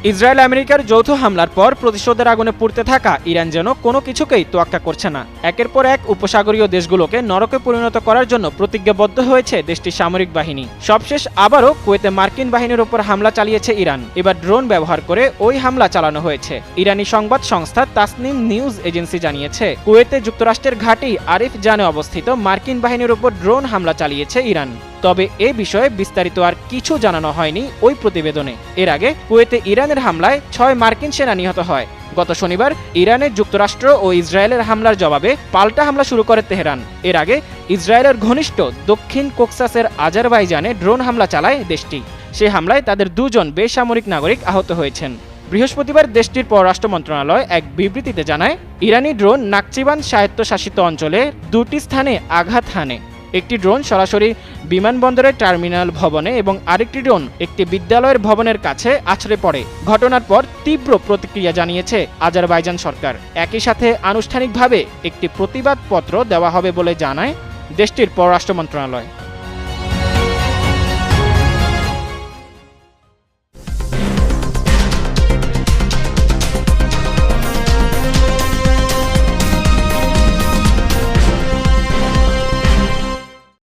Israel আমেরিকার যৌথ হামলার পর প্রতিশোধের আগুনে পুড়তে থাকা ইরান যেন কোনো কিছুকেই তোয়াক্কা করছে না। একের পর এক উপসাগরীয় দেশগুলোকে নরকে পরিণত করার জন্য প্রতিজ্ঞাবদ্ধ হয়েছে দেশটির সামরিক বাহিনী। সবশেষ আবারও কুয়েতে মার্কিন বাহিনীর উপর হামলা চালিয়েছে ইরান। এবার ড্রোন ব্যবহার করে ওই হামলা চালানো হয়েছে। ইরানি সংবাদ সংস্থা তাসনিম নিউজ এজেন্সি জানিয়েছে, কুয়েতে যুক্তরাষ্ট্রের ঘাঁটি আরিফ জানে অবস্থিত মার্কিন বাহিনীর উপর ড্রোন হামলা চালিয়েছে ইরান। তবে এ বিষয়ে বিস্তারিত আর কিছু জানানো হয়নি ওই প্রতিবেদনে। এর আগে কুয়েতে ইরানের হামলায় 6 মার্কিন সেনা নিহত হয়। গত শনিবার ইরানের যুক্তরাষ্ট্র ও ইসরায়েলের হামলার জবাবে পাল্টা হামলা শুরু করে তেহরান। এর আগে ইসরায়েলের ঘনিষ্ঠ দক্ষিণ কক্সাসের আজারবাইজানে ড্রোন হামলা চালায় দেশটি। সে হামলায় তাদের 2 জন বেসামরিক নাগরিক আহত হয়েছেন। বৃহস্পতিবার দেশটির পররাষ্ট্র মন্ত্রণালয় এক বিবৃতিতে জানায়, ইরানি ড্রোন নাকচিবান স্বায়ত্তশাসিত অঞ্চলে 2টি স্থানে আঘাত হানে। একটি ড্রোন সরাসরি বিমানবন্দরের টার্মিনাল ভবনে এবং আরেকটি ড্রোন একটি বিদ্যালয়ের ভবনের কাছে আছড়ে পড়ে। ঘটনার পর তীব্র প্রতিক্রিয়া জানিয়েছে আজারবাইজান সরকার। একই সাথে আনুষ্ঠানিকভাবে একটি প্রতিবাদপত্র দেওয়া হবে বলে জানায় দেশটির পররাষ্ট্র মন্ত্রণালয়।